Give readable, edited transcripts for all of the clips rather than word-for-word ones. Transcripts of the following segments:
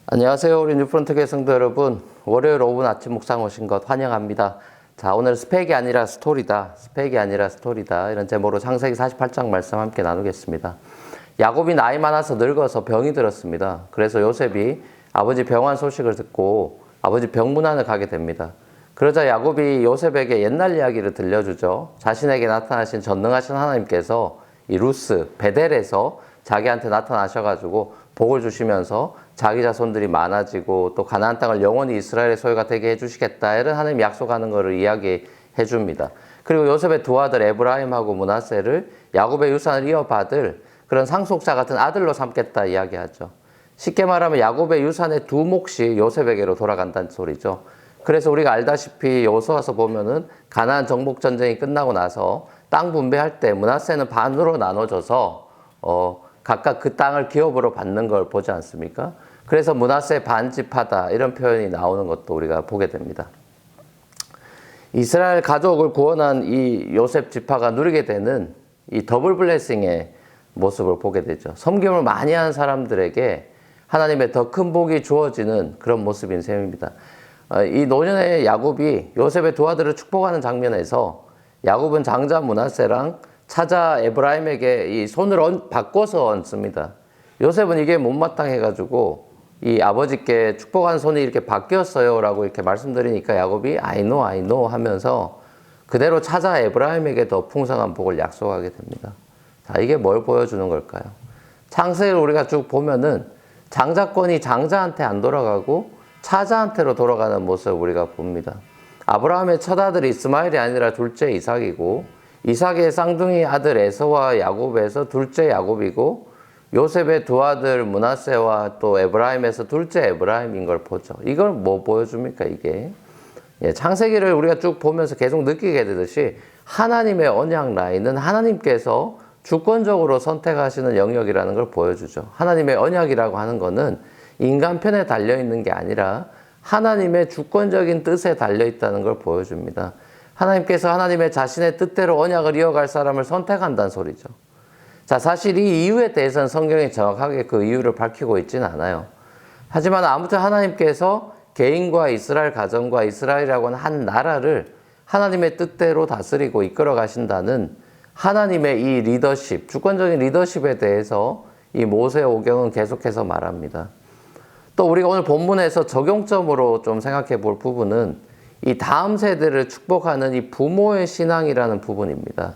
안녕하세요. 우리 뉴프런트 성도 여러분. 월요일 오후 아침 묵상 오신 것 환영합니다. 자, 오늘 스펙이 아니라 스토리다. 스펙이 아니라 스토리다. 이런 제목으로 창세기 48장 말씀 함께 나누겠습니다. 야곱이 나이 많아서 늙어서 병이 들었습니다. 그래서 요셉이 아버지 병환 소식을 듣고 아버지 병문안을 가게 됩니다. 그러자 야곱이 요셉에게 옛날 이야기를 들려주죠. 자신에게 나타나신 전능하신 하나님께서 이 루스, 베델에서 자기한테 나타나셔가지고 복을 주시면서 자기 자손들이 많아지고 또 가나안 땅을 영원히 이스라엘의 소유가 되게 해주시겠다 이런 하나님 약속하는 것을 이야기해 줍니다. 그리고 요셉의 두 아들 에브라임하고 므낫세를 야곱의 유산을 이어받을 그런 상속자 같은 아들로 삼겠다 이야기하죠. 쉽게 말하면 야곱의 유산의 두 몫이 요셉에게로 돌아간다는 소리죠. 그래서 우리가 알다시피 여호수아서 보면은 가나안 정복 전쟁이 끝나고 나서 땅 분배할 때 므낫세는 반으로 나눠져서 각각 그 땅을 기업으로 받는 걸 보지 않습니까? 그래서 므낫세 반집하다 이런 표현이 나오는 것도 우리가 보게 됩니다. 이스라엘 가족을 구원한 이 요셉 지파가 누리게 되는 이 더블 블레싱의 모습을 보게 되죠. 섬김을 많이 한 사람들에게 하나님의 더 큰 복이 주어지는 그런 모습인 셈입니다. 이 노년의 야곱이 요셉의 두 아들을 축복하는 장면에서 야곱은 장자 므낫세랑 차자 에브라임에게 이 손을 바꿔서 얹습니다. 요셉은 이게 못마땅해가지고 이 아버지께 축복한 손이 이렇게 바뀌었어요 라고 이렇게 말씀드리니까 야곱이 I know 하면서 그대로 차자 에브라임에게 더 풍성한 복을 약속하게 됩니다. 자, 이게 뭘 보여주는 걸까요? 창세기를 우리가 쭉 보면은 장자권이 장자한테 안 돌아가고 차자한테로 돌아가는 모습을 우리가 봅니다. 아브라함의 첫 아들이 이스마엘이 아니라 둘째 이삭이고 이삭의 쌍둥이 아들 에서와 야곱에서 둘째 야곱이고 요셉의 두 아들 므낫세와 또 에브라임에서 둘째 에브라임인 걸 보죠. 이걸 뭐 보여줍니까 이게? 창세기를 우리가 쭉 보면서 계속 느끼게 되듯이 하나님의 언약 라인은 하나님께서 주권적으로 선택하시는 영역이라는 걸 보여주죠. 하나님의 언약이라고 하는 거는 인간 편에 달려있는 게 아니라 하나님의 주권적인 뜻에 달려있다는 걸 보여줍니다. 하나님께서 하나님의 자신의 뜻대로 언약을 이어갈 사람을 선택한다는 소리죠. 자, 사실 이 이유에 대해서는 성경이 정확하게 그 이유를 밝히고 있지는 않아요. 하지만 아무튼 하나님께서 개인과 이스라엘 가정과 이스라엘이라고 하는 한 나라를 하나님의 뜻대로 다스리고 이끌어 가신다는 하나님의 이 리더십, 주권적인 리더십에 대해서 이 모세오경은 계속해서 말합니다. 또 우리가 오늘 본문에서 적용점으로 좀 생각해 볼 부분은 이 다음 세대를 축복하는 이 부모의 신앙이라는 부분입니다.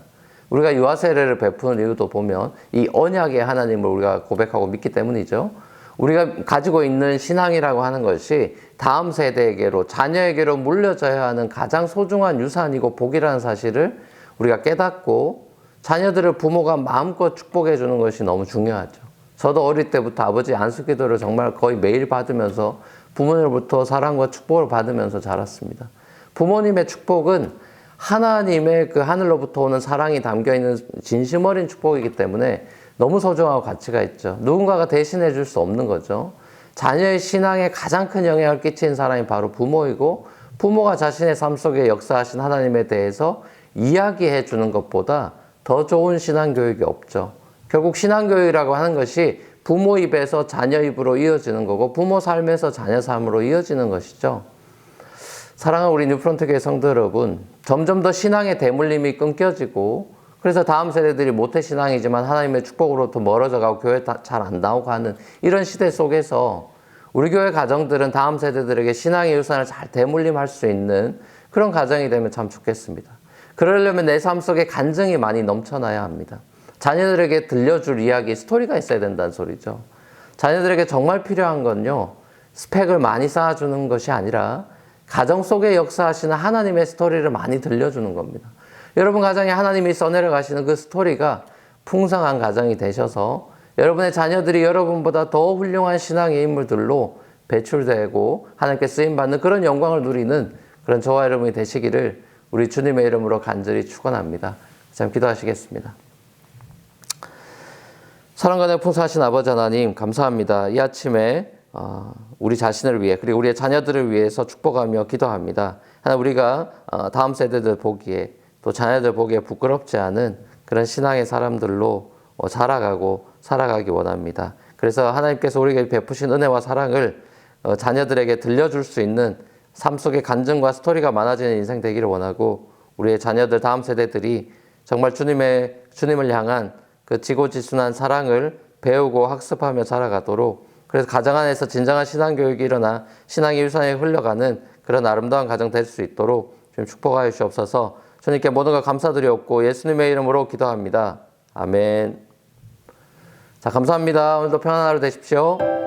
우리가 유아 세례를 베푸는 이유도 보면 이 언약의 하나님을 우리가 고백하고 믿기 때문이죠. 우리가 가지고 있는 신앙이라고 하는 것이 다음 세대에게로 자녀에게로 물려져야 하는 가장 소중한 유산이고 복이라는 사실을 우리가 깨닫고 자녀들을 부모가 마음껏 축복해 주는 것이 너무 중요하죠. 저도 어릴 때부터 아버지 안수기도를 정말 거의 매일 받으면서 부모님으로부터 사랑과 축복을 받으면서 자랐습니다. 부모님의 축복은 하나님의 그 하늘로부터 오는 사랑이 담겨있는 진심 어린 축복이기 때문에 너무 소중하고 가치가 있죠. 누군가가 대신해 줄 수 없는 거죠. 자녀의 신앙에 가장 큰 영향을 끼친 사람이 바로 부모이고 부모가 자신의 삶 속에 역사하신 하나님에 대해서 이야기해 주는 것보다 더 좋은 신앙교육이 없죠. 결국 신앙교육이라고 하는 것이 부모 입에서 자녀 입으로 이어지는 거고 부모 삶에서 자녀 삶으로 이어지는 것이죠. 사랑하는 우리 뉴프런트 교회 성도 여러분, 점점 더 신앙의 대물림이 끊겨지고 그래서 다음 세대들이 모태신앙이지만 하나님의 축복으로부터 멀어져 가고 교회 잘 안 나오고 하는 이런 시대 속에서 우리 교회 가정들은 다음 세대들에게 신앙의 유산을 잘 대물림할 수 있는 그런 가정이 되면 참 좋겠습니다. 그러려면 내 삶 속에 간증이 많이 넘쳐나야 합니다. 자녀들에게 들려줄 이야기, 스토리가 있어야 된다는 소리죠. 자녀들에게 정말 필요한 건요, 스펙을 많이 쌓아주는 것이 아니라 가정 속에 역사하시는 하나님의 스토리를 많이 들려주는 겁니다. 여러분 가정에 하나님이 써내려 가시는 그 스토리가 풍성한 가정이 되셔서 여러분의 자녀들이 여러분보다 더 훌륭한 신앙의 인물들로 배출되고 하나님께 쓰임받는 그런 영광을 누리는 그런 저와 여러분이 되시기를 우리 주님의 이름으로 간절히 축원합니다. 참 기도하시겠습니다. 사랑과 풍성하신 아버지 하나님 감사합니다. 이 아침에 우리 자신을 위해 그리고 우리의 자녀들을 위해서 축복하며 기도합니다. 하나님 우리가 다음 세대들 보기에 또 자녀들 보기에 부끄럽지 않은 그런 신앙의 사람들로 자라가고 살아가기 원합니다. 그래서 하나님께서 우리에게 베푸신 은혜와 사랑을 자녀들에게 들려줄 수 있는 삶 속의 간증과 스토리가 많아지는 인생 되기를 원하고, 우리의 자녀들, 다음 세대들이 정말 주님을 향한 그 지고지순한 사랑을 배우고 학습하며 자라가도록, 그래서 가정 안에서 진정한 신앙교육이 일어나 신앙의 유산이 흘러가는 그런 아름다운 가정 될 수 있도록 좀 축복하여 주옵소서. 주님께 모든 걸 감사드리옵고 예수님의 이름으로 기도합니다. 아멘. 자, 감사합니다. 오늘도 평안한 하루 되십시오.